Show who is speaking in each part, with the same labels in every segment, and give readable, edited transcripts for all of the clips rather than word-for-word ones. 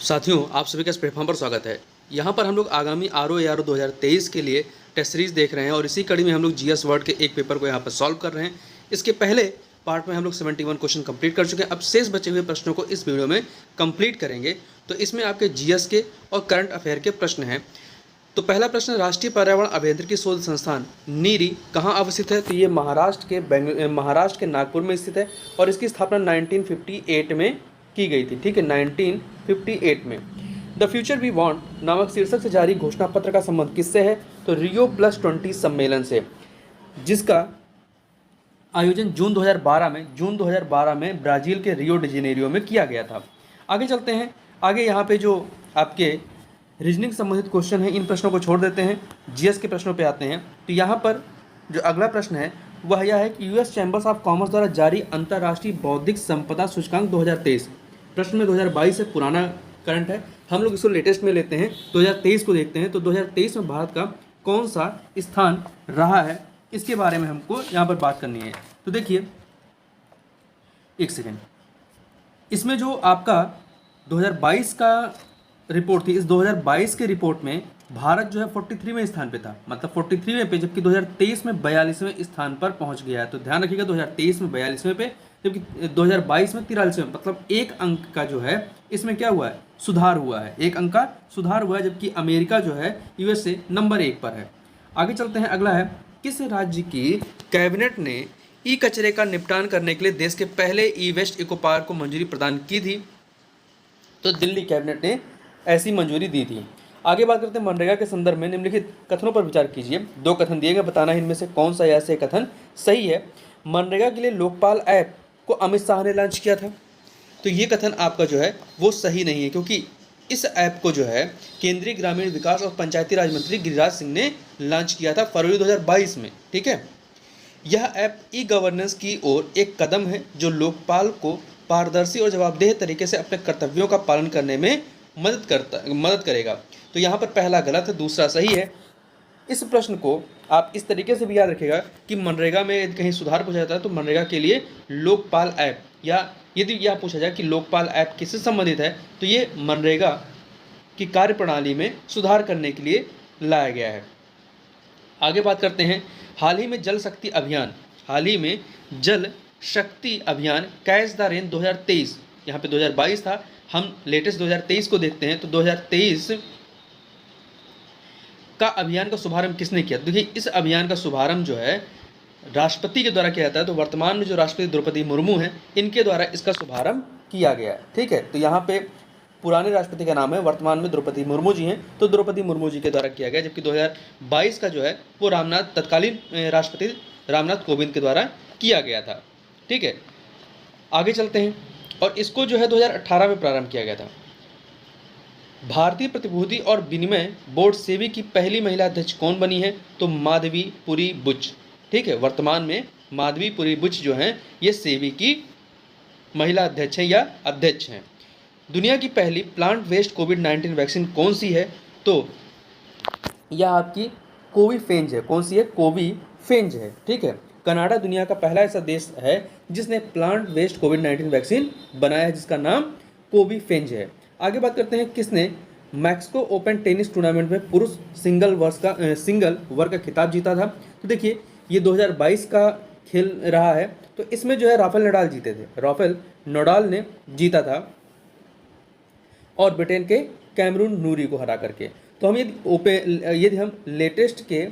Speaker 1: साथियों, आप सभी का इस प्लेटफॉर्म पर स्वागत है। यहाँ पर हम लोग आगामी आरओ 2023 के लिए टेस्ट सीरीज देख रहे हैं और इसी कड़ी में हम लोग जीएस वर्ड के एक पेपर को यहाँ पर सॉल्व कर रहे हैं। इसके पहले पार्ट में हम लोग 71 क्वेश्चन कंप्लीट कर चुके हैं। अब शेष बचे हुए प्रश्नों को इस वीडियो में कंप्लीट करेंगे। तो इसमें आपके जीएस के और करंट अफेयर के प्रश्न हैं। तो पहला प्रश्न, राष्ट्रीय पर्यावरण अभियांत्रिकी शोध संस्थान नीरी कहाँ अवस्थित है? तो ये महाराष्ट्र के नागपुर में स्थित है और इसकी स्थापना 1958 में की गई थी। ठीक है, 1958 में। द फ्यूचर वी वांट नामक शीर्षक से जारी घोषणा पत्र का संबंध किससे है? तो Rio+20 सम्मेलन से, जिसका आयोजन जून 2012 में ब्राज़ील के रियो डी जेनेरियो में किया गया था। आगे चलते हैं। आगे यहाँ पे जो आपके रीजनिंग संबंधित क्वेश्चन है, इन प्रश्नों को छोड़ देते हैं, जीएस के प्रश्नों पे आते हैं। तो यहाँ पर जो अगला प्रश्न है वह यह है कि यूएस चैम्बर्स ऑफ कॉमर्स द्वारा जारी अंतर्राष्ट्रीय बौद्धिक संपदा सूचकांक 2023, प्रश्न में 2022 से पुराना करंट है, हम लोग इसको लेटेस्ट में लेते हैं, 2023 को देखते हैं। तो 2023 में भारत का कौन सा स्थान रहा है, इसके बारे में हमको यहाँ पर बात करनी है। तो देखिए, एक सेकेंड, इसमें जो आपका 2022 का रिपोर्ट थी, इस 2022 के रिपोर्ट में भारत जो है 43वें स्थान पे था, मतलब 43वें पे, जबकि 2023 में 42वें स्थान पर पहुंच गया है। तो ध्यान रखिएगा, 2023 में 42वें पे, जबकि 2022 में 43वें, मतलब एक अंक का जो है इसमें क्या हुआ है, सुधार हुआ है, एक अंक का सुधार हुआ है, जबकि अमेरिका जो है यूएसए नंबर 1 पर है। आगे चलते हैं। अगला है, किस राज्य की कैबिनेट ने ई कचरे का निपटान करने के लिए देश के पहले ई वेस्ट इको पार्क को मंजूरी प्रदान की थी? तो दिल्ली कैबिनेट ने ऐसी मंजूरी दी थी। आगे बात करते हैं मनरेगा के संदर्भ में निम्नलिखित कथनों पर विचार कीजिए। 2 कथन दिए गए, बताना है इनमें से कौन सा ऐसे कथन सही है। मनरेगा के लिए लोकपाल ऐप को अमित शाह ने लॉन्च किया था। तो ये कथन आपका जो है वो सही नहीं है, क्योंकि इस ऐप को जो है केंद्रीय ग्रामीण विकास और पंचायती राज मंत्री गिरिराज सिंह ने लॉन्च किया था फरवरी 2022 में। ठीक है, यह ऐप ई गवर्नेंस की ओर एक कदम है जो लोकपाल को पारदर्शी और जवाबदेह तरीके से अपने कर्तव्यों का पालन करने में मदद करेगा। तो यहाँ पर पहला गलत है, दूसरा सही है। इस प्रश्न को आप इस तरीके से भी याद रखिएगा कि मनरेगा में कहीं सुधार पूछा जाता है तो मनरेगा के लिए लोकपाल ऐप, या यदि यह पूछा जाए कि लोकपाल ऐप किससे संबंधित है, तो ये मनरेगा की कार्यप्रणाली में सुधार करने के लिए लाया गया है। आगे बात करते हैं। हाल ही में जल शक्ति अभियान कैच द रेन 2023, यहाँ पे 2022 था, हम लेटेस्ट 2023 को देखते हैं। तो 2023 का अभियान का शुभारंभ किसने किया? देखिए, इस अभियान का शुभारंभ जो है राष्ट्रपति के द्वारा किया जाता है। तो वर्तमान में जो राष्ट्रपति द्रौपदी मुर्मू हैं, इनके द्वारा इसका शुभारंभ किया गया है। ठीक है, तो यहाँ पे पुराने राष्ट्रपति का नाम है, वर्तमान में द्रौपदी मुर्मू जी हैं, तो द्रौपदी मुर्मू जी के द्वारा किया गया, जबकि 2022 का जो है वो तत्कालीन राष्ट्रपति रामनाथ कोविंद के द्वारा किया गया था। ठीक है, आगे चलते हैं। और इसको जो है 2018 में प्रारंभ किया गया था। भारतीय प्रतिभूति और विनिमय बोर्ड सेबी की पहली महिला अध्यक्ष कौन बनी है? तो माधवीपुरी बुच। ठीक है, वर्तमान में माधवीपुरी बुच जो हैं ये सेबी की महिला अध्यक्ष हैं या अध्यक्ष हैं। दुनिया की पहली प्लांट वेस्ट कोविड-19 वैक्सीन कौन सी है? तो यह आपकी कोविफेंज है। कौन सी है? कोविफेंज है। ठीक है, कनाडा दुनिया का पहला ऐसा देश है जिसने प्लांट वेस्ट कोविड-19 वैक्सीन बनाया है, जिसका नाम कोविफेंज है। आगे बात करते हैं, किसने मैक्सिको ओपन टेनिस टूर्नामेंट में पुरुष सिंगल वर्ग का खिताब जीता था? तो देखिए, ये 2022 का खेल रहा है, तो इसमें जो है राफेल नडाल जीते थे। राफेल नडाल ने जीता था और ब्रिटेन के कैमरून नूरी को हरा करके। तो हम यदि हम लेटेस्ट के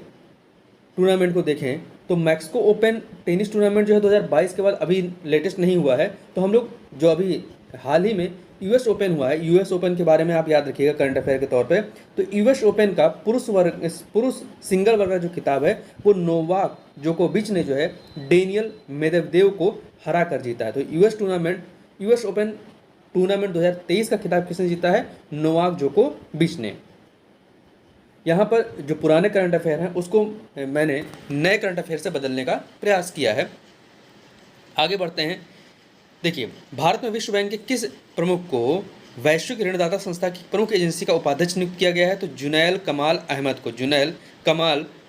Speaker 1: टूर्नामेंट को देखें तो मैक्सिको ओपन टेनिस टूर्नामेंट जो है 2022 के बाद अभी लेटेस्ट नहीं हुआ है। तो हम लोग जो अभी हाल ही में यूएस ओपन हुआ है, यूएस ओपन के बारे में आप याद रखिएगा करंट अफेयर के तौर पे। तो यूएस ओपन का पुरुष सिंगल वर्ग का जो खिताब है वो नोवाक जोकोविच ने जो है डेनियल मेदवेदेव को हरा कर जीता है। तो यूएस ओपन टूर्नामेंट 2023 का खिताब किसने जीता है? नोवाक जोकोविच ने। यहाँ पर जो पुराने करंट अफेयर हैं उसको मैंने नए करंट अफेयर से बदलने का प्रयास किया है। आगे बढ़ते हैं। देखिए, भारत में विश्व बैंक के किस प्रमुख को वैश्विक ऋणदाता संस्था की प्रमुख एजेंसी का उपाध्यक्ष नियुक्त किया गया है? तो जुनैल कमाल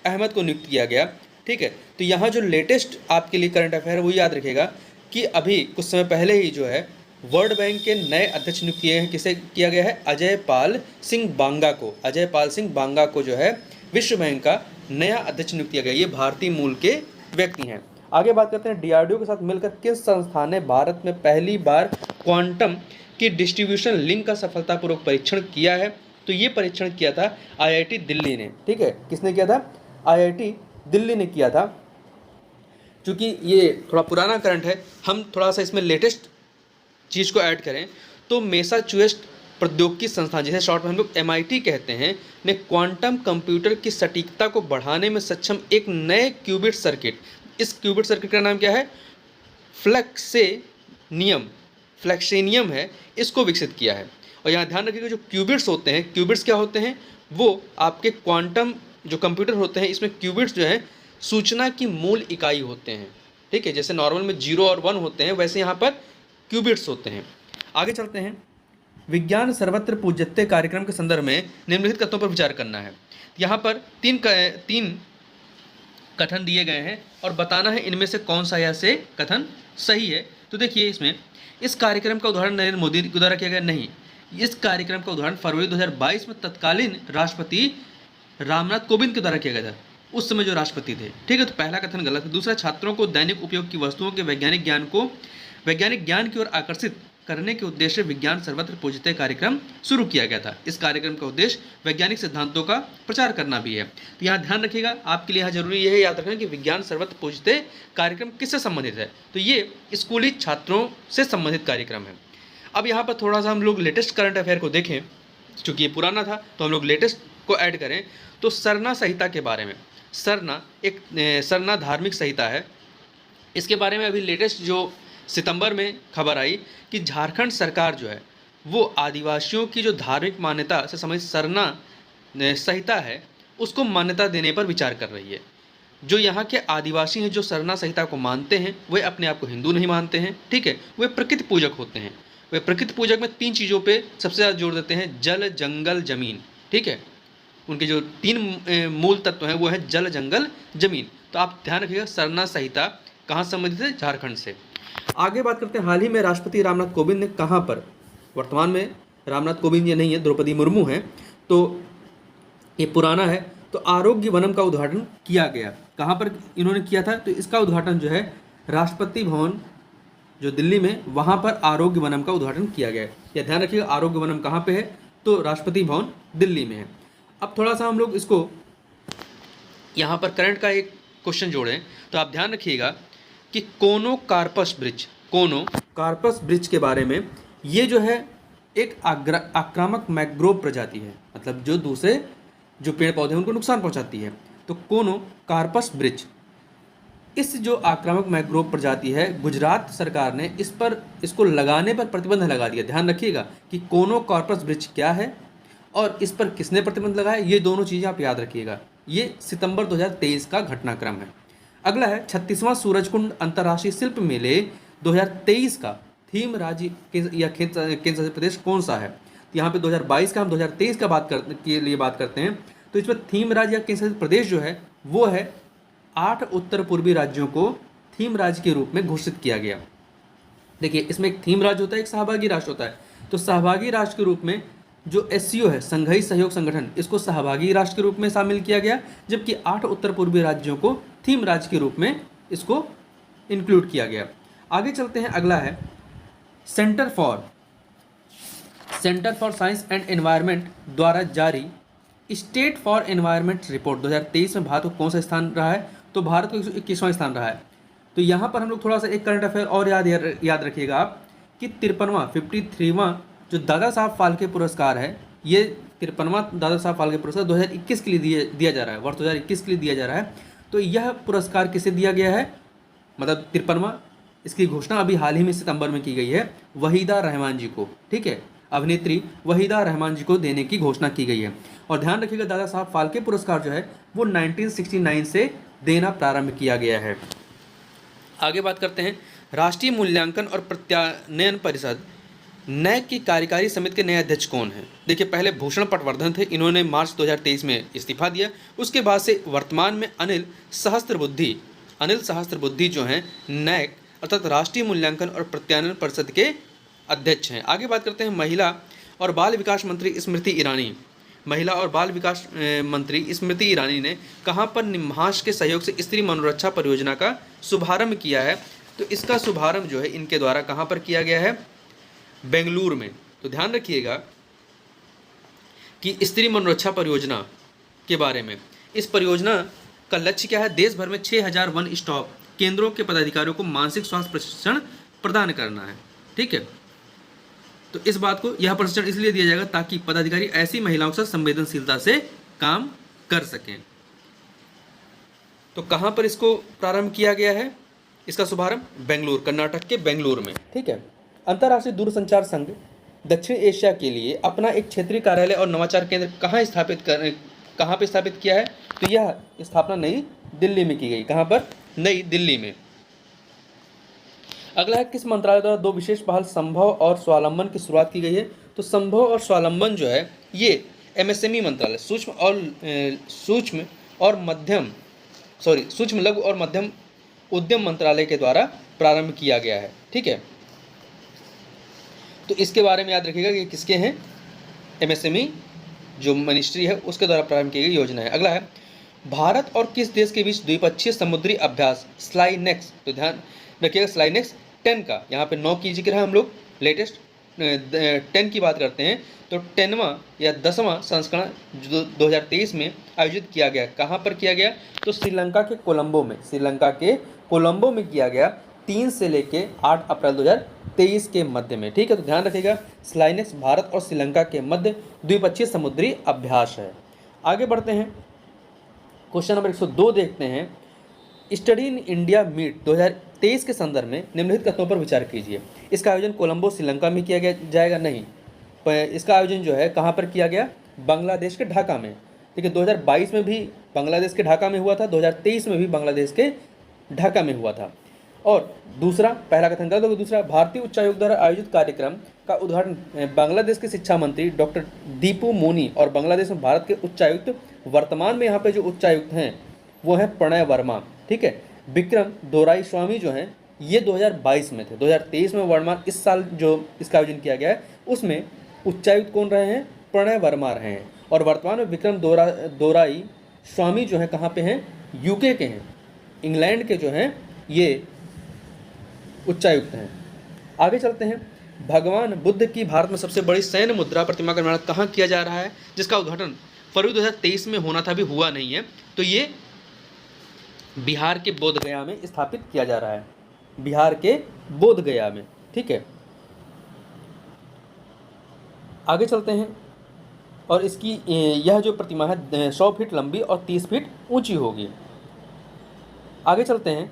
Speaker 1: अहमद को नियुक्त किया गया। ठीक है, तो यहाँ जो लेटेस्ट आपके लिए करंट अफेयर है वो याद रखिएगा कि अभी कुछ समय पहले ही जो है वर्ल्ड बैंक के नए अध्यक्ष नियुक्त किए हैं, किसे किया गया है? अजय पाल सिंह बांगा को। अजय पाल सिंह बांगा को जो है विश्व बैंक का नया अध्यक्ष नियुक्त किया गया। ये भारतीय मूल के व्यक्ति हैं। आगे बात करते हैं, डीआरडीओ के साथ मिलकर किस संस्थान ने भारत में पहली बार क्वांटम की डिस्ट्रीब्यूशन लिंक का सफलतापूर्वक परीक्षण किया है? तो ये परीक्षण किया था आईआईटी दिल्ली ने। ठीक है, किसने किया था? आईआईटी दिल्ली ने किया था। चूँकि ये थोड़ा पुराना करंट है, हम थोड़ा सा इसमें लेटेस्ट चीज़ को ऐड करें तो मैसाचुसेट्स प्रौद्योगिकी संस्थान, जिसे शॉर्ट में हम लोग MIT कहते हैं, ने क्वांटम कंप्यूटर की सटीकता को बढ़ाने में सक्षम एक नए क्यूबिट सर्किट, इस क्यूबिट सर्किट का नाम क्या है? फ्लेक्सेनियम है, इसको विकसित किया है। और यहाँ ध्यान रखिएगा, जो क्यूबिट्स होते हैं, क्यूबिट्स क्या होते हैं? वो आपके क्वांटम जो कंप्यूटर होते हैं, इसमें क्यूबिट्स जो है सूचना की मूल इकाई होते हैं। ठीक है, जैसे नॉर्मल में 0 और 1 होते हैं, वैसे यहाँ पर क्यूबिट्स होते हैं। आगे चलते हैं, विज्ञान सर्वत्र पूज्यते कार्यक्रम के संदर्भ में निम्नलिखित कथनों पर विचार करना है। यहाँ पर तीन कथन दिए गए हैं और बताना है इनमें से कौन सा या से कथन सही है। तो देखिए, इसमें इस कार्यक्रम का उदाहरण नरेंद्र मोदी के द्वारा किया गया नहीं, इस कार्यक्रम का उदाहरण फरवरी 2022 में तत्कालीन राष्ट्रपति रामनाथ कोविंद के द्वारा किया गया था, उस समय जो राष्ट्रपति थे। ठीक है, तो पहला कथन गलत है। दूसरा, छात्रों को दैनिक उपयोग की वस्तुओं के वैज्ञानिक ज्ञान की ओर आकर्षित करने के उद्देश्य विज्ञान सर्वत्र पूज्यते कार्यक्रम शुरू किया गया था। इस कार्यक्रम का उद्देश्य वैज्ञानिक सिद्धांतों का प्रचार करना भी है। तो यहाँ ध्यान रखिएगा, आपके लिए यहाँ जरूरी है याद रखना कि विज्ञान सर्वत्र पूज्यते कार्यक्रम किससे संबंधित है? तो ये स्कूली छात्रों से संबंधित कार्यक्रम है। अब यहाँ पर थोड़ा सा हम लोग लेटेस्ट करंट अफेयर को देखें, चूँकि ये पुराना था तो हम लोग लेटेस्ट को ऐड करें। तो सरना संहिता के बारे में, सरना धार्मिक संहिता है, इसके बारे में अभी लेटेस्ट जो सितंबर में खबर आई कि झारखंड सरकार जो है वो आदिवासियों की जो धार्मिक मान्यता से संबंधित सरना संहिता है उसको मान्यता देने पर विचार कर रही है। जो यहाँ के आदिवासी हैं जो सरना संहिता को मानते हैं, वे अपने आप को हिंदू नहीं मानते हैं। ठीक है, वे प्रकृति पूजक होते हैं। वे प्रकृति पूजक में 3 चीज़ों पे सबसे ज़्यादा जोर देते हैं, जल, जंगल, जमीन। ठीक है, उनके जो 3 मूल तत्व हैं वो है जल, जंगल, जमीन। तो आप ध्यान रखिएगा, सरना संहिता कहाँ संबंधित है? झारखंड से। आगे बात करते हैं, हाल ही में राष्ट्रपति रामनाथ कोविंद ने कहाँ पर, वर्तमान में रामनाथ कोविंद ये नहीं है, द्रौपदी मुर्मू हैं, तो ये पुराना है, तो आरोग्य वनम का उद्घाटन किया गया। कहाँ पर इन्होंने किया था? तो इसका उद्घाटन जो है राष्ट्रपति भवन जो दिल्ली में, वहाँ पर आरोग्य वनम का उद्घाटन किया गया है। या ध्यान रखिएगा, आरोग्य वनम कहाँ पे है? तो राष्ट्रपति भवन दिल्ली में है। अब थोड़ा सा हम लोग इसको यहाँ पर करंट का एक क्वेश्चन जोड़ें, तो आप ध्यान रखिएगा कि कोनोकार्पस ब्रिज के बारे में, ये जो है एक आक्रामक मैंग्रोव प्रजाति है, मतलब जो दूसरे जो पेड़ पौधे हैं उनको नुकसान पहुंचाती है। तो कोनोकार्पस ब्रिज, इस जो आक्रामक मैंग्रोव प्रजाति है, गुजरात सरकार ने इसको लगाने पर प्रतिबंध लगा दिया। ध्यान रखिएगा कि कोनोकार्पस ब्रिज क्या है और इस पर किसने प्रतिबंध लगाया, ये दोनों चीज़ें आप याद रखिएगा। ये सितंबर 2023 का घटनाक्रम है। अगला है 36वां सूरजकुंड अंतर्राष्ट्रीय शिल्प मेले 2023 का थीम राज्य या केंद्र शासित प्रदेश कौन सा है? तो यहाँ पे 2022 का, हम 2023 का बात करते हैं। तो इसमें थीम राज्य या केंद्र शासित प्रदेश जो है वो है 8 उत्तर पूर्वी राज्यों को थीम राज्य के रूप में घोषित किया गया। देखिए, इसमें एक थीम राज्य होता है, एक सहभागी राष्ट्र होता है। तो सहभागी राष्ट्र के रूप में जो SCO है, संघीय सहयोग संगठन, इसको सहभागी राष्ट्र के रूप में शामिल किया गया, जबकि 8 उत्तर पूर्वी राज्यों को थीम राज्य के रूप में इसको इंक्लूड किया गया। आगे चलते हैं, अगला है centre for science and environment द्वारा जारी स्टेट फॉर एनवायरनमेंट रिपोर्ट 2023 में भारत को कौन सा स्थान रहा है? तो भारत को 121वां स्थान रहा है। तो यहाँ पर हम लोग थोड़ा सा एक करंट अफेयर और याद रखिएगा आप कि 53वां जो दादा साहब फाल्के पुरस्कार है, ये 53वां दादा साहब फाल्के पुरस्कार 2021 के लिए दिया जा रहा है, वर्ष 2021 के लिए दिया जा रहा है। तो यह पुरस्कार किसे दिया गया है? मतलब 53वां, इसकी घोषणा अभी हाल ही में सितंबर में की गई है, वहीदा रहमान जी को। ठीक है, अभिनेत्री वहीदा रहमान जी को देने की घोषणा की गई है। और ध्यान रखिएगा, दादा साहब फाल्के पुरस्कार जो है वो 1969 से देना प्रारंभ किया गया है। आगे बात करते हैं, राष्ट्रीय मूल्यांकन और प्रत्यायन परिषद NAAC की कार्यकारी समिति के नए अध्यक्ष कौन हैं? देखिए, पहले भूषण पटवर्धन थे, इन्होंने मार्च 2023 में इस्तीफा दिया। उसके बाद से वर्तमान में अनिल सहस्त्रबुद्धे जो हैं NAAC अर्थात राष्ट्रीय मूल्यांकन और प्रत्यायन परिषद के अध्यक्ष हैं। आगे बात करते हैं महिला और बाल विकास मंत्री स्मृति ईरानी। महिला और बाल विकास मंत्री स्मृति ईरानी ने कहाँ पर निम्हांस के सहयोग से स्त्री मनोरक्षा परियोजना का शुभारंभ किया है? तो इसका शुभारंभ जो है इनके द्वारा कहाँ पर किया गया है? बेंगलुरु में। तो ध्यान रखिएगा कि स्त्री मनोरक्षा परियोजना के बारे में, इस परियोजना का लक्ष्य क्या है? देश भर में 6000 वन स्टॉप केंद्रों के पदाधिकारियों को मानसिक स्वास्थ्य प्रशिक्षण प्रदान करना है। ठीक है, तो इस बात को यह प्रशिक्षण इसलिए दिया जाएगा ताकि पदाधिकारी ऐसी महिलाओं के साथ संवेदनशीलता से काम कर सकें। तो कहाँ पर इसको प्रारंभ किया गया है? इसका शुभारंभ बेंगलुरु, कर्नाटक के बेंगलुरु में। ठीक है, अंतर्राष्ट्रीय दूरसंचार संघ दक्षिण एशिया के लिए अपना एक क्षेत्रीय कार्यालय और नवाचार केंद्र कहाँ पे स्थापित किया है? तो यह स्थापना नई दिल्ली में की गई। कहाँ पर? नई दिल्ली में। अगला है, किस मंत्रालय द्वारा 2 विशेष पहल संभव और स्वावलंबन की शुरुआत की गई है? तो संभव और स्वावलंबन जो है ये एमएसएमई मंत्रालय, सूक्ष्म लघु और मध्यम उद्यम मंत्रालय के द्वारा प्रारंभ किया गया है। ठीक है, तो इसके बारे में याद रखिएगा कि किसके हैं? एमएसएमई जो मिनिस्ट्री है उसके द्वारा प्रारंभ की गई योजना है। अगला है, भारत और किस देश के बीच द्विपक्षीय समुद्री अभ्यास स्लाइनेक्स, तो ध्यान रखिएगा स्लाइनेक्स 10 का, यहाँ पे 9 की जिक्र है, हम लोग लेटेस्ट 10 की बात करते हैं। तो 10वां या 10वां संस्करण 2023 में आयोजित किया गया। कहाँ पर किया गया? तो श्रीलंका के कोलंबो में किया गया, 3 से लेके 8 अप्रैल 2023 के मध्य में। ठीक है, तो ध्यान रखिएगा स्लाइनेक्स भारत और श्रीलंका के मध्य द्विपक्षीय समुद्री अभ्यास है। आगे बढ़ते हैं, क्वेश्चन नंबर 102 देखते हैं। स्टडी इन इंडिया मीट 2023 के संदर्भ में निम्नलिखित कथनों पर विचार कीजिए। इसका आयोजन कोलंबो श्रीलंका में किया जाएगा? नहीं, इसका आयोजन जो है कहाँ पर किया गया? बांग्लादेश के ढाका में। ठीक है, 2022 में भी बांग्लादेश के ढाका में हुआ था, 2023 में भी बांग्लादेश के ढाका में हुआ था। और दूसरा, पहला कथन गलत होगा, दूसरा, भारतीय उच्चायोग द्वारा आयोजित कार्यक्रम का उद्घाटन बांग्लादेश के शिक्षा मंत्री डॉक्टर दीपू मोनी और बांग्लादेश में भारत के उच्चायुक्त, वर्तमान में यहाँ पे जो उच्चायुक्त हैं वो हैं प्रणय वर्मा। ठीक है, विक्रम दोराई स्वामी जो हैं ये 2022 में थे, 2023 में वर्मा, इस साल जो इसका आयोजन किया गया है उसमें उच्चायुक्त कौन रहे हैं? प्रणय वर्मा रहे हैं। और वर्तमान में विक्रम दोराई स्वामी जो हैं कहाँ पे हैं? यूके के हैं, इंग्लैंड के जो हैं ये उच्चायुक्त हैं। आगे चलते हैं, भगवान बुद्ध की भारत में सबसे बड़ी सैन्य मुद्रा प्रतिमा का निर्माण कहाँ किया जा रहा है, जिसका उद्घाटन फरवरी 2023 में होना था, अभी हुआ नहीं है? तो ये बिहार के बोधगया में स्थापित किया जा रहा है, बिहार के बोधगया में। ठीक है, आगे चलते हैं, और इसकी यह जो प्रतिमा है 100 फीट लंबी और 30 फीट ऊंची होगी। आगे चलते हैं,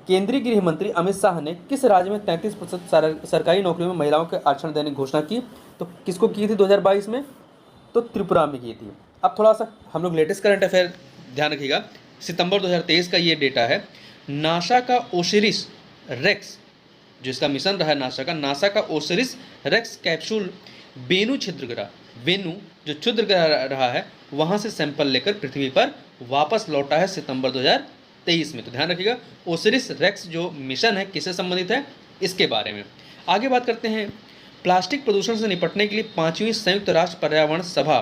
Speaker 1: केंद्रीय गृह मंत्री अमित शाह ने किस राज्य में 33% सरकारी नौकरियों में महिलाओं के आरक्षण देने की घोषणा की? तो किसको की थी 2022 में? तो त्रिपुरा में की थी। अब थोड़ा सा हम लोग लेटेस्ट करंट अफेयर ध्यान रखिएगा, सितंबर 2023 का ये डेटा है। नासा का ओसिरिस रेक्स, जो इसका मिशन रहा है नासा का ओसिरिस रेक्स कैप्सूल वेनु जो क्षुद्र ग्रह रहा है वहाँ से सैंपल लेकर पृथ्वी पर वापस लौटा है सितंबर 2023 में। तो ध्यान रखिएगा ओसिरिस रेक्स जो मिशन है किससे संबंधित है, इसके बारे में। आगे बात करते हैं, प्लास्टिक प्रदूषण से निपटने के लिए 5वीं संयुक्त राष्ट्र पर्यावरण सभा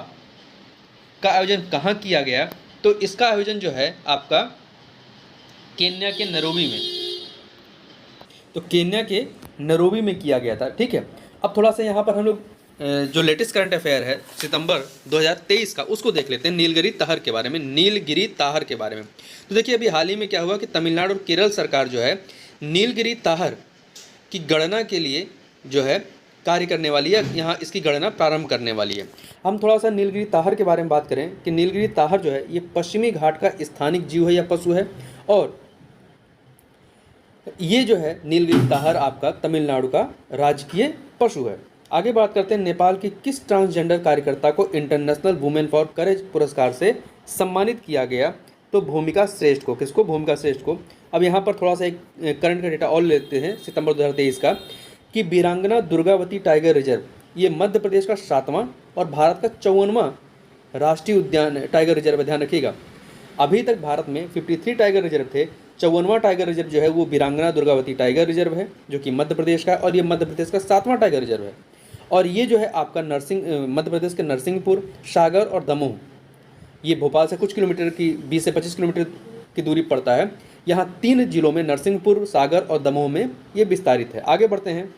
Speaker 1: का आयोजन कहाँ किया गया? तो इसका आयोजन जो है आपका केन्या के नैरोबी में, तो केन्या के नैरोबी में किया गया था। ठीक है, अब थोड़ा सा यहाँ पर हम लोग जो लेटेस्ट करंट अफेयर है सितंबर 2023 का उसको देख लेते हैं, नीलगिरी ताहर के बारे में। तो देखिए अभी हाल ही में क्या हुआ कि तमिलनाडु और केरल सरकार जो है नीलगिरी ताहर की गणना के लिए जो है कार्य करने वाली है, यहाँ इसकी गणना प्रारंभ करने वाली है। हम थोड़ा सा नीलगिरी ताहर के बारे में बात करें कि नीलगिरी ताहर जो है ये पश्चिमी घाट का स्थानिक जीव है या पशु है, और ये जो है नीलगिरी ताहर आपका तमिलनाडु का राजकीय पशु है। आगे बात करते हैं, नेपाल की किस ट्रांसजेंडर कार्यकर्ता को इंटरनेशनल वुमेन फॉर करेज पुरस्कार से सम्मानित किया गया? तो भूमिका श्रेष्ठ को। किसको? भूमिका श्रेष्ठ को। अब यहाँ पर थोड़ा सा एक करंट का डेटा और लेते हैं सितंबर 2023 का, कि वीरांगना दुर्गावती टाइगर रिजर्व ये मध्य प्रदेश का 7वां और भारत का 54वां राष्ट्रीय उद्यान टाइगर रिजर्व है। ध्यान रखिएगा, अभी तक भारत में 53 टाइगर रिजर्व थे, 54वां टाइगर रिजर्व जो है वो वीरांगना दुर्गावती टाइगर रिजर्व है, जो कि मध्य प्रदेश का, और ये मध्य प्रदेश का 7वां टाइगर रिजर्व है। और ये जो है आपका मध्य प्रदेश के नरसिंहपुर, सागर और दमोह, ये भोपाल से कुछ किलोमीटर की 20 से 25 किलोमीटर की दूरी पड़ता है। यहाँ 3 जिलों में, नरसिंहपुर, सागर और दमोह में ये विस्तारित है। आगे बढ़ते हैं।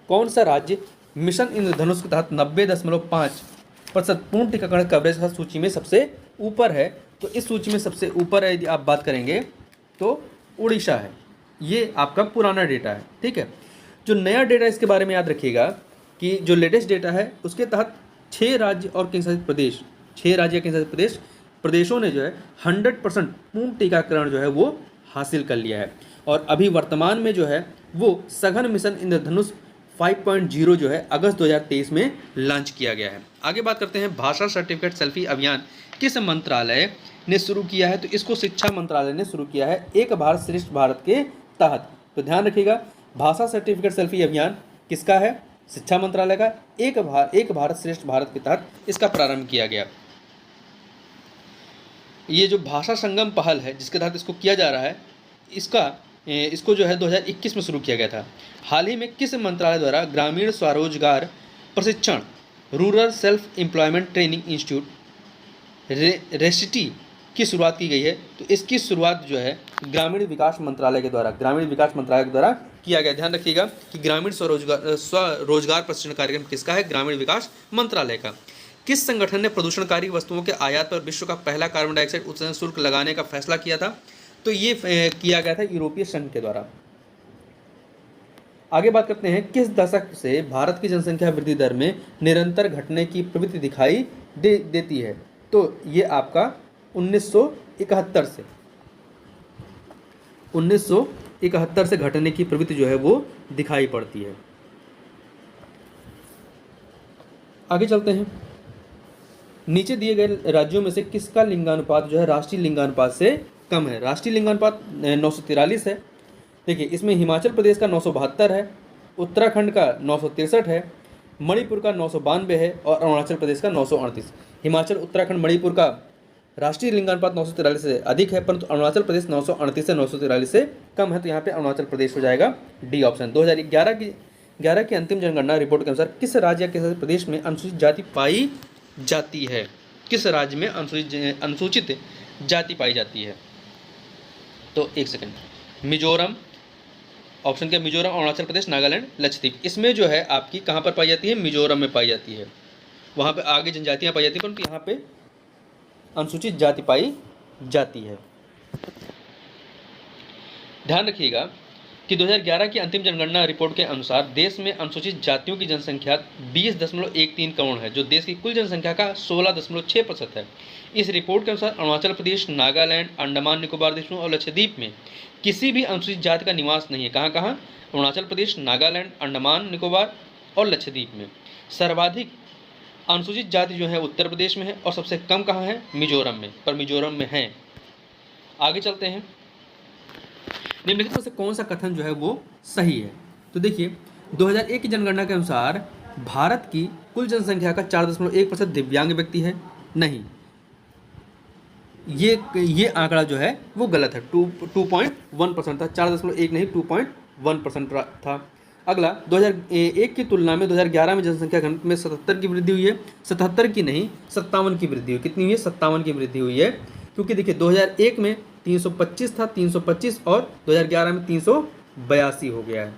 Speaker 1: कौन सा राज्य मिशन इंद्रधनुष के तहत 90.5% पूर्ण टीकाकरण कवरेज का सूची में सबसे ऊपर है? तो इस सूची में सबसे ऊपर है, यदि आप बात करेंगे तो उड़ीसा है। ये आपका पुराना डेटा है, ठीक है। जो नया डेटा इसके बारे में याद रखिएगा कि जो लेटेस्ट डेटा है उसके तहत 6 राज्य और केंद्रशासित प्रदेश, 6 राज्य या केंद्रशासित प्रदेशों ने जो है 100% पूर्ण टीकाकरण जो है वो हासिल कर लिया है। और अभी वर्तमान में जो है वो सघन मिशन इंद्रधनुष 5.0 जो है अगस्त 2023 में लॉन्च किया गया है। आगे बात करते हैं, भाषा सर्टिफिकेट सेल्फी अभियान किस मंत्रालय ने शुरू किया है? तो इसको शिक्षा मंत्रालय ने शुरू किया है, एक भारत श्रेष्ठ भारत के तहत। तो ध्यान रखिएगा, भाषा सर्टिफिकेट सेल्फी अभियान किसका है? शिक्षा मंत्रालय का। एक भारत श्रेष्ठ भारत के तहत इसका प्रारंभ किया गया। ये जो भाषा संगम पहल है जिसके तहत इसको किया जा रहा है, इसको जो है 2021 में शुरू किया गया था। हाल ही में किस मंत्रालय द्वारा ग्रामीण स्वरोजगार प्रशिक्षण rural self employment training institute RSETI की शुरुआत की गई है? तो इसकी शुरुआत जो है ग्रामीण विकास मंत्रालय के द्वारा किया गया। ध्यान रखिएगा कि ग्रामीण स्वरोजगार प्रशिक्षण कार्यक्रम किसका है? ग्रामीण विकास मंत्रालय का। किस संगठन ने प्रदूषणकारी वस्तुओं के आयात पर विश्व का पहला कार्बन डाइऑक्साइड उत्सर्जन शुल्क लगाने का फैसला किया था? तो ये किया गया था यूरोपीय संघ के द्वारा। आगे बात करते हैं, किस दशक से भारत की जनसंख्या वृद्धि दर में निरंतर घटने की प्रवृत्ति दिखाई देती है? तो ये आपका 1971 से घटने की प्रवृत्ति जो है वो दिखाई पड़ती है। आगे चलते हैं। नीचे दिए गए राज्यों में से किसका लिंगानुपात जो है राष्ट्रीय लिंगानुपात से कम है? राष्ट्रीय लिंगानुपात 943 है। देखिए, इसमें हिमाचल प्रदेश का 972 है, उत्तराखंड का 963 है, मणिपुर का 992 है और अरुणाचल प्रदेश का 938। हिमाचल, उत्तराखंड, मणिपुर का राष्ट्रीय लिंगानुपात 943 से अधिक है, परंतु अरुणाचल प्रदेश 938 से 943 से कम है। तो यहाँ पे अरुणाचल प्रदेश हो जाएगा डी ऑप्शन। 2011 की अंतिम जनगणना रिपोर्ट के अनुसार किस राज्य या किस प्रदेश में अनुसूचित जाति पाई जाती है? किस राज्य में अनुसूचित जाति पाई जाती है? तो एक सेकंड, मिजोरम, ऑप्शन क्या? मिजोरम, अरुणाचल प्रदेश, नागालैंड, लक्षद्वीप। इसमें जो है आपकी कहाँ पर पाई जाती है? मिजोरम में पाई जाती है। वहाँ पे आगे जनजातियाँ पाई जाती हैं, परंतु यहाँ पे अनुसूचित जाति पाई जाती है। ध्यान रखिएगा कि 2011 की अंतिम जनगणना रिपोर्ट के अनुसार देश में अनुसूचित जातियों की जनसंख्या 20.13 करोड़ है, जो देश की कुल जनसंख्या का 16.6% है। इस रिपोर्ट के अनुसार अरुणाचल प्रदेश, नागालैंड, अंडमान निकोबार द्वीप समूह और लक्षद्वीप में किसी भी अनुसूचित जाति का निवास नहीं है। कहाँ कहाँ? अरुणाचल प्रदेश, नागालैंड, अंडमान निकोबार और लक्षद्वीप में। सर्वाधिक अनुसूचित जाति जो है उत्तर प्रदेश में है और सबसे कम कहाँ है? मिजोरम में, पर मिजोरम में है। आगे चलते हैं। निम्नलिखित में से कौन सा कथन जो है वो सही है? तो देखिए, 2001 की जनगणना के अनुसार भारत की कुल जनसंख्या का 4.1% दिव्यांग व्यक्ति है। नहीं, ये आंकड़ा जो है वो गलत है। 2.1% था, 4.1 नहीं 2.1% था। अगला, 2001 की तुलना में 2011 में जनसंख्या घनत्व में 77 की वृद्धि हुई है। 77 की नहीं, 57 की वृद्धि हुई। कितनी हुई है? 57 की वृद्धि हुई है, क्योंकि देखिए 2001 में 325 था, 325 और 2011 में 382 हो गया है।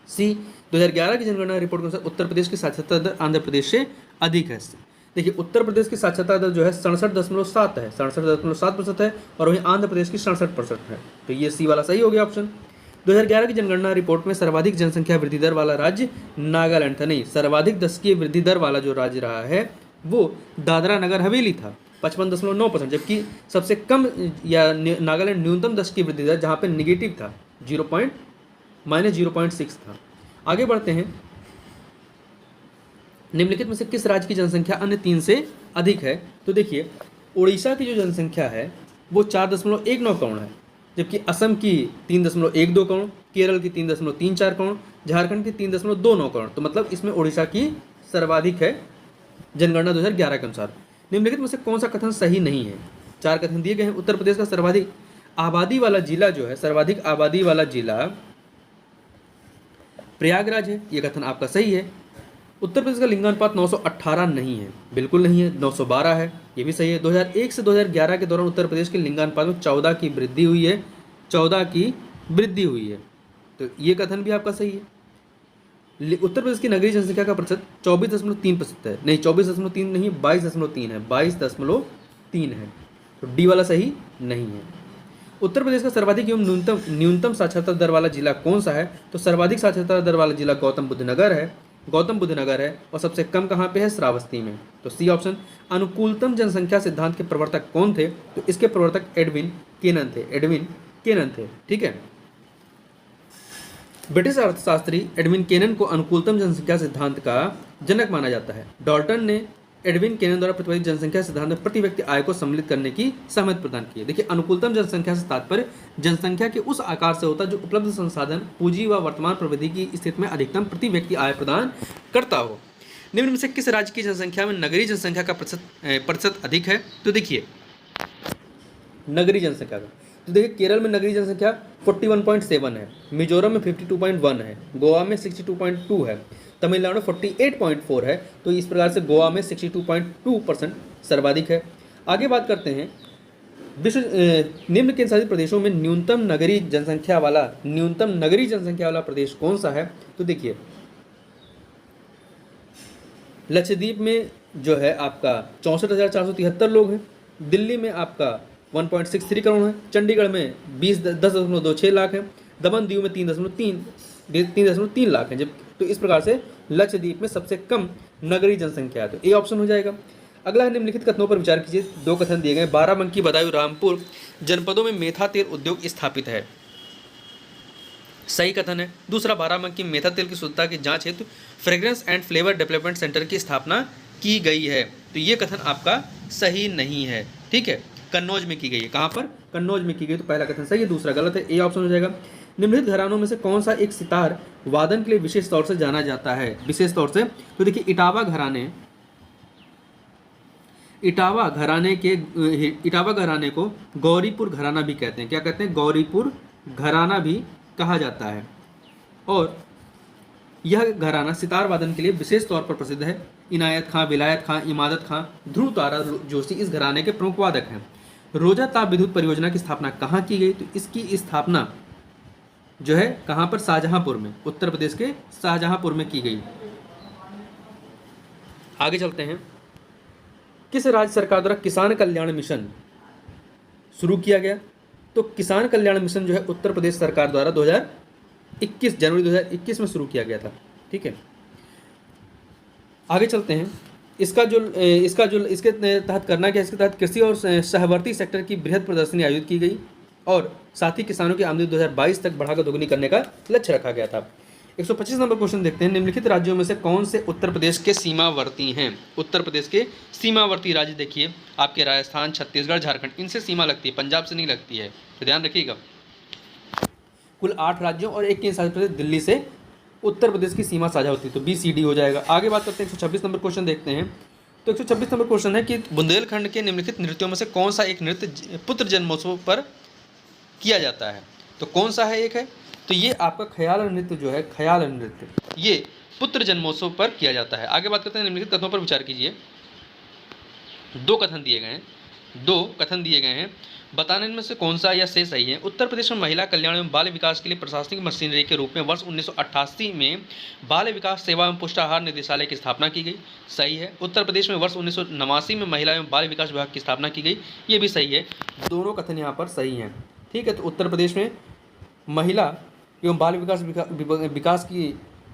Speaker 1: सी, 2011 की जनगणना रिपोर्ट के अनुसार उत्तर प्रदेश की साक्षरता दर आंध्र प्रदेश से अधिक है। देखिए, उत्तर प्रदेश की साक्षरता दर जो है 67.7 है, 67.7% है, और वहीं आंध्र प्रदेश की 67% है। तो ये सी वाला सही हो गया ऑप्शन। 2011 की जनगणना रिपोर्ट में सर्वाधिक जनसंख्या वृद्धि दर वाला राज्य नागालैंड था। नहीं, सर्वाधिक दशकीय वृद्धि दर वाला जो राज्य रहा है वो दादरा नगर हवेली था, 55.9%, जबकि सबसे कम या नागालैंड न्यूनतम दशकीय वृद्धि दर जहाँ पे निगेटिव था, -0.6 था। आगे बढ़ते हैं। निम्नलिखित में से किस राज्य की जनसंख्या अन्य 3 से अधिक है? तो देखिए, उड़ीसा की जो जनसंख्या है वो 4.19 करोड़ है, जबकि असम की 3.12 करोड़, केरल की 3.34 करोड़, झारखंड की 3.29 करोड़। तो मतलब इसमें उड़ीसा की सर्वाधिक है जनगणना 2011 के अनुसार। निम्नलिखित में से कौन सा कथन सही नहीं है? 4 कथन दिए गए हैं। उत्तर प्रदेश का सर्वाधिक आबादी वाला जिला जो है, सर्वाधिक आबादी वाला जिला प्रयागराज है, ये कथन आपका सही है। उत्तर प्रदेश का लिंगानुपात 918 नहीं है, बिल्कुल नहीं है, 912 है, ये भी सही है। 2001 से 2011 के दौरान उत्तर प्रदेश के लिंगानुपात में 14 की वृद्धि हुई है, 14 की वृद्धि हुई है, तो ये कथन भी आपका सही है। उत्तर प्रदेश की नगरीय जनसंख्या का प्रतिशत 24.3% है, नहीं 24.3 नहीं, 22.3 है, 22.3 है, तो डी वाला सही नहीं है। उत्तर प्रदेश का सर्वाधिक एवं न्यूनतम साक्षरता दर वाला जिला कौन सा है? तो सर्वाधिक साक्षरता दर वाला जिला गौतम बुद्ध नगर है, गौतम बुद्ध नगर है, और सबसे कम कहाँ पे है? श्रावस्ती में। तो सी ऑप्शन। अनुकूलतम जनसंख्या सिद्धांत के प्रवर्तक कौन थे? तो इसके प्रवर्तक एडविन केनन थे, एडविन केनन थे, ठीक है। ब्रिटिश अर्थशास्त्री एडविन केनन को अनुकूलतम जनसंख्या सिद्धांत का जनक माना जाता है। डॉल्टन ने एडविन केनन द्वारा प्रतिपादित जनसंख्या सिद्धांत में प्रति व्यक्ति आय को सम्मिलित करने की सहमति प्रदान की है। देखिए, अनुकूलतम जनसंख्या से तात्पर्य जनसंख्या के उस आकार से होता है जो उपलब्ध संसाधन, पूंजी व वर्तमान प्रवृत्ति की स्थिति में अधिकतम प्रति व्यक्ति आय प्रदान करता हो। निम्न में से किस राज्य की जनसंख्या में नगरीय जनसंख्या का प्रतिशत अधिक है? तो देखिए, नगरीय जनसंख्या का, तो देखिए केरल में नगरीय जनसंख्या 41.7 है, मिजोरम में 52.1 है, गोवा में 62.2 है, तमिलनाडु में 48.4 है। तो इस प्रकार से गोवा में 62.2% सर्वाधिक है। आगे बात करते हैं, विश्व निम्न केंद्र शासित प्रदेशों में न्यूनतम नगरीय जनसंख्या वाला प्रदेश कौन सा है? तो देखिए, लक्षद्वीप में जो है आपका 64,473 लोग हैं, दिल्ली में आपका 1.63 करोड़ है, चंडीगढ़ में 10.26 लाख है, दमन दीव में 3.3 लाख है। जब तो इस प्रकार से लक्षद्वीप में सबसे कम नगरीय जनसंख्या है, तो ए ऑप्शन हो जाएगा। अगला है, निम्नलिखित कथनों पर विचार कीजिए। दो कथन दिए गए, बाराबंकी, बदायूं, रामपुर जनपदों में मेथा तेल उद्योग स्थापित है, सही कथन है। दूसरा, बाराबंकी में मेथा तेल की शुद्धता की जांच हेतु fragrance and flavour development centre की स्थापना की गई है, तो ये कथन आपका सही नहीं है, ठीक है। कन्नौज में की गई है, कहाँ पर? कन्नौज में की गई, तो पहला कथन सही है, दूसरा गलत है, ए ऑप्शन हो जाएगा। निम्नलिखित घरानों में से कौन सा एक सितार वादन के लिए विशेष तौर से जाना जाता है? विशेष तौर से, तो देखिए, इटावा घराने को गौरीपुर घराना भी कहते हैं। क्या कहते हैं? गौरीपुर घराना भी कहा जाता है, और यह घराना सितार वादन के लिए विशेष तौर पर प्रसिद्ध है। इनायत खां, विलायत खां, इमादत खां, ध्रुव तारा जोशी इस घराने के प्रमुख वादक हैं। रोजा ताप विद्युत परियोजना की स्थापना कहाँ की गई? तो इसकी स्थापना जो है कहाँ पर? शाहजहांपुर में, उत्तर प्रदेश के शाहजहांपुर में की गई। आगे चलते हैं, किस राज्य सरकार द्वारा किसान कल्याण मिशन शुरू किया गया? तो किसान कल्याण मिशन जो है उत्तर प्रदेश सरकार द्वारा जनवरी 2021 में शुरू किया गया था, ठीक है। आगे चलते हैं, इसके तहत करना क्या? इसके तहत कृषि और सहवर्ती सेक्टर की बृहद प्रदर्शनी आयोजित की गई, और साथ ही किसानों की आमदनी 2022 तक बढ़ाकर दोगुनी करने का लक्ष्य रखा गया था। 125 नंबर क्वेश्चन देखते हैं, निम्नलिखित राज्यों में से कौन से उत्तर प्रदेश के सीमावर्ती हैं? उत्तर प्रदेश के सीमावर्ती राज्य देखिए, आपके राजस्थान, छत्तीसगढ़, झारखंड, इनसे सीमा लगती है, पंजाब से नहीं लगती है, तो ध्यान रखिएगा। कुल 8 राज्यों और एक केंद्र शासित प्रदेश दिल्ली से उत्तर प्रदेश की सीमा साझा होती है, तो BCD हो जाएगा। आगे बात करते हैं, 126 नंबर क्वेश्चन देखते हैं। तो 126 नंबर क्वेश्चन है कि बुंदेलखंड के निम्नलिखित नृत्यों में से कौन सा एक नृत्य पुत्र जन्मोत्सव पर किया जाता है? तो कौन सा है? एक है, तो ये आपका ख्याल नृत्य जो है, ख्याल नृत्य, ये पुत्र जन्मोत्सव पर किया जाता है। आगे बात करते हैं, निम्नलिखित कथनों पर विचार कीजिए। दो कथन दिए गए हैं, बताने में से कौन सा या से सही है? उत्तर प्रदेश में महिला कल्याण एवं बाल विकास के लिए प्रशासनिक मशीनरी के रूप में वर्ष 1988 में बाल विकास सेवा एवं पुष्टाहार निदेशालय की स्थापना की गई, सही है। उत्तर प्रदेश में वर्ष 1989 में महिला एवं बाल विकास विभाग की स्थापना की गई, ये भी सही है। दोनों कथन यहाँ पर सही हैं, ठीक है। तो उत्तर प्रदेश में महिला एवं बाल विकास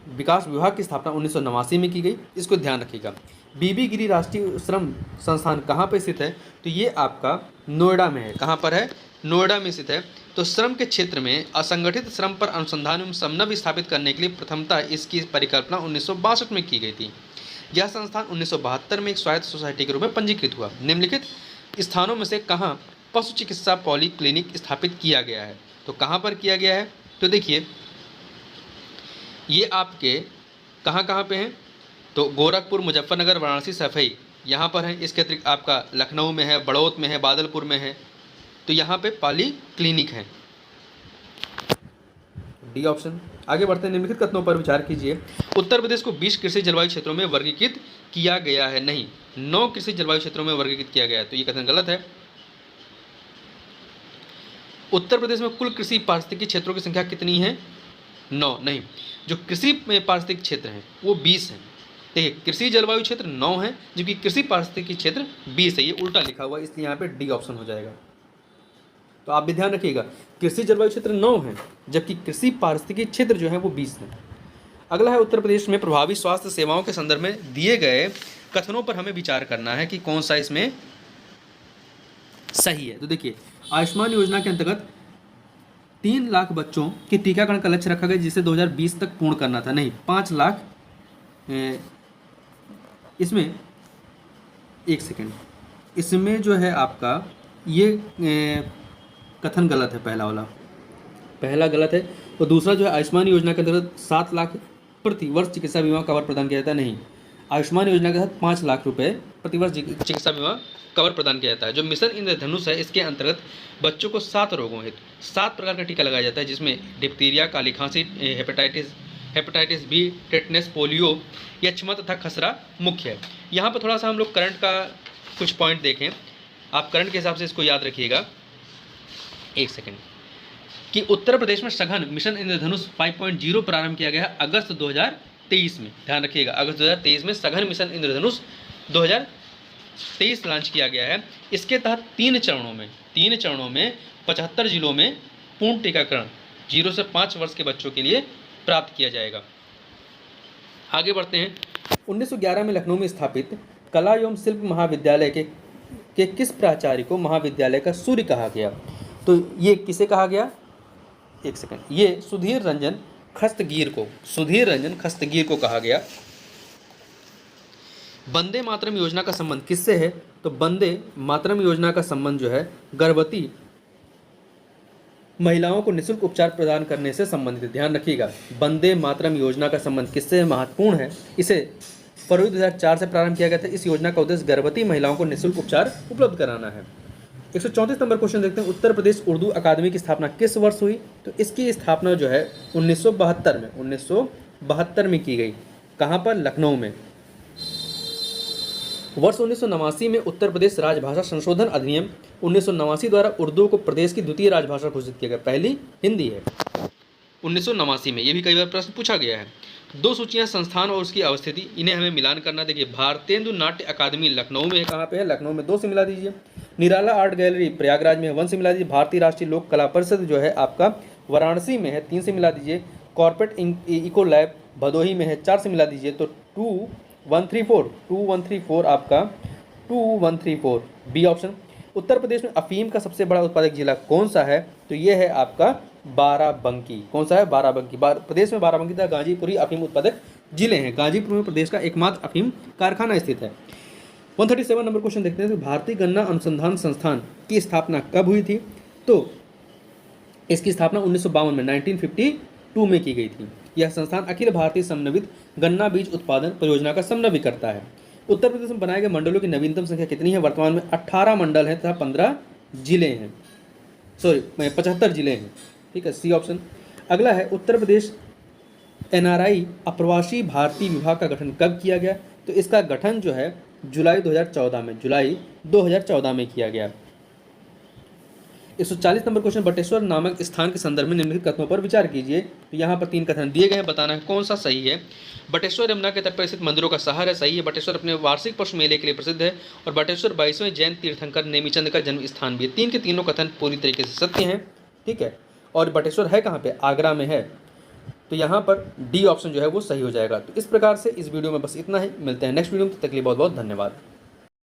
Speaker 1: विभाग की स्थापना 1989 में की गई, इसको ध्यान रखिएगा। बीबी गिरी राष्ट्रीय श्रम संस्थान कहाँ पर स्थित है? तो ये आपका नोएडा में है। कहाँ पर है? नोएडा में स्थित है। तो श्रम के क्षेत्र में असंगठित श्रम पर अनुसंधान एवं समन्वय स्थापित करने के लिए प्रथमतः इसकी परिकल्पना 1962 में की गई थी। यह संस्थान 1972 में एक स्वायत्त सोसाइटी के रूप में पंजीकृत हुआ। निम्नलिखित स्थानों में से कहाँ पशु चिकित्सा पॉली क्लिनिक स्थापित किया गया है? तो कहाँ पर किया गया है? तो देखिए, ये आपके कहाँ पे हैं? तो गोरखपुर, मुजफ्फरनगर, वाराणसी, सफई यहाँ पर है। इसके अतिरिक्त आपका लखनऊ में है, बड़ौत में है, बादलपुर में है, तो यहाँ पे पॉली क्लिनिक है, डी ऑप्शन। आगे बढ़ते हैं, निम्नलिखित कथनों पर विचार कीजिए। उत्तर प्रदेश को 20 कृषि जलवायु क्षेत्रों में वर्गीकृत किया गया है, नहीं 9 कृषि जलवायु क्षेत्रों में वर्गीकृत किया गया है, तो ये कथन गलत है। उत्तर प्रदेश में कुल कृषि पारिस्थितिकी क्षेत्रों की संख्या कितनी है? 9, नहीं, जो कृषि पारिस्थितिक क्षेत्र हैं वो 20 हैं। देखिए कृषि जलवायु क्षेत्र 9 है, जबकि कृषि पारिस्थितिकी क्षेत्र 20 है, ये उल्टा लिखा हुआ है, इसलिए यहाँ पे डी ऑप्शन हो जाएगा। तो आप भी ध्यान रखिएगा, कृषि जलवायु क्षेत्र 9 है, जबकि कृषि पारिस्थितिकी क्षेत्र जो है वो 20 है। अगला है, उत्तर प्रदेश में प्रभावी स्वास्थ्य सेवाओं के संदर्भ में दिए गए कथनों पर हमें विचार करना है कि कौन सा इसमें सही है। तो देखिए, आयुष्मान योजना के अंतर्गत 3 लाख बच्चों के टीकाकरण का लक्ष्य रखा गया, जिसे 2020 तक पूर्ण करना था, नहीं 5 लाख। इसमें एक सेकेंड, इसमें जो है आपका ये कथन गलत है, पहला गलत है। और दूसरा जो है, आयुष्मान योजना के अंतर्गत 7 लाख प्रति वर्ष चिकित्सा बीमा कवर प्रदान किया जाता है, नहीं, आयुष्मान योजना के तहत 5 लाख रुपए प्रति वर्ष चिकित्सा बीमा कवर प्रदान किया जाता है। जो मिशन इंद्रधनुष है, इसके अंतर्गत बच्चों को 7 रोगों हेतु 7 प्रकार का टीका लगाया जाता है, जिसमें डिप्थीरिया, काली खांसी, हेपेटाइटिस बी, टेटनस, पोलियो, यक्ष्मा तथा खसरा मुख्य है। यहाँ पर थोड़ा सा हम लोग करंट का कुछ पॉइंट देखें, आप करंट के हिसाब से इसको याद रखिएगा, एक सेकेंड, कि उत्तर प्रदेश में सघन मिशन इंद्रधनुष 5.0 प्रारंभ किया गया है अगस्त 2023 में। ध्यान रखिएगा, अगस्त 2023 में सघन मिशन इंद्रधनुष 2023 लॉन्च किया गया है। इसके तहत 3 चरणों में 75 जिलों में पूर्ण टीकाकरण 0 से 5 वर्ष के बच्चों के लिए प्राप्त किया जाएगा। आगे बढ़ते हैं, 1911 में लखनऊ में स्थापित कला एवं शिल्प महाविद्यालय के किस प्राचार्य को महाविद्यालय का सूर्य कहा गया? तो ये किसे कहा गया? एक सेकंड, ये सुधीर रंजन खस्तगीर को कहा गया। वंदे मातरम योजना का संबंध किससे है? तो वंदे मातरम योजना का संबंध जो है गर्भवती महिलाओं को निःशुल्क उपचार प्रदान करने से संबंधित है। ध्यान रखिएगा, वंदे मातरम योजना का संबंध किससे महत्वपूर्ण है? इसे फरवरी 2004 से प्रारंभ किया गया था। इस योजना का उद्देश्य गर्भवती महिलाओं को निःशुल्क उपचार उपलब्ध कराना है। 134 नंबर क्वेश्चन देखते हैं, उत्तर प्रदेश उर्दू अकादमी की स्थापना किस वर्ष हुई? तो इसकी स्थापना जो है 1972 में की गई। कहाँ पर? लखनऊ में। वर्ष 1989 में उत्तर प्रदेश राजभाषा संशोधन अधिनियम 1989 द्वारा उर्दू को प्रदेश की द्वितीय राजभाषा घोषित किया गया, पहली हिंदी है 1989 में। ये भी कई बार प्रश्न पूछा गया है। 2 सूचियां संस्थान और उसकी अवस्थिति, इन्हें हमें मिलान करना। देखिए, भारतेंदु नाट्य अकादमी लखनऊ में है, कहाँ पे है? लखनऊ में, 2 से मिला दीजिए। निराला आर्ट गैलरी प्रयागराज में है, 1 से मिला दीजिए। भारतीय राष्ट्रीय लोक कला परिषद जो है आपका वाराणसी में है, 3 से मिला दीजिए। कॉर्पोरेट इको लैब भदोही में है, 4 से मिला दीजिए। तो 2134 आपका 2134 बी ऑप्शन। उत्तर प्रदेश में अफीम का सबसे बड़ा उत्पादक जिला कौन सा है? तो ये है आपका बाराबंकी। कौन सा है? बाराबंकी। प्रदेश में बाराबंकी तथा गाजीपुर ही अफीम उत्पादक जिले हैं। गाजीपुर में प्रदेश का एकमात्र अफीम कारखाना स्थित है। 137 नंबर क्वेश्चन देखते हैं, भारतीय गन्ना अनुसंधान संस्थान की स्थापना कब हुई थी? तो इसकी स्थापना 1952 में 1952 में की गई थी। यह संस्थान अखिल भारतीय समन्वित गन्ना बीज उत्पादन परियोजना का समन्वय करता है। उत्तर प्रदेश में बनाए गए मंडलों की नवीनतम संख्या कितनी है? वर्तमान में 18 मंडल हैं तथा 15 जिले हैं, 75 जिले हैं। ठीक है, सी ऑप्शन। अगला है, उत्तर प्रदेश NRI अप्रवासी भारतीय विभाग का गठन कब किया गया? तो इसका गठन जो है जुलाई 2014 में किया गया। 140 नंबर क्वेश्चन, बटेश्वर नामक स्थान के संदर्भ में निम्नलिखित कथनों पर विचार कीजिए। तो यहाँ पर 3 कथन दिए गए हैं, बताना है कौन सा सही है। बटेश्वर यमुना के तट पर स्थित मंदिरों का शहर है, सही है। बटेश्वर अपने वार्षिक पशु मेले के लिए प्रसिद्ध है। और बटेश्वर 22वें जैन तीर्थंकर नेमीचंद का जन्म स्थान भी है। 3 के तीनों कथन पूरी तरीके से सत्य हैं। ठीक है, और बटेश्वर है कहाँ पे? आगरा में है। तो यहाँ पर डी ऑप्शन जो है वो सही हो जाएगा। तो इस प्रकार से इस वीडियो में बस इतना ही। मिलते हैं नेक्स्ट वीडियो में, तब तक के लिए बहुत बहुत धन्यवाद।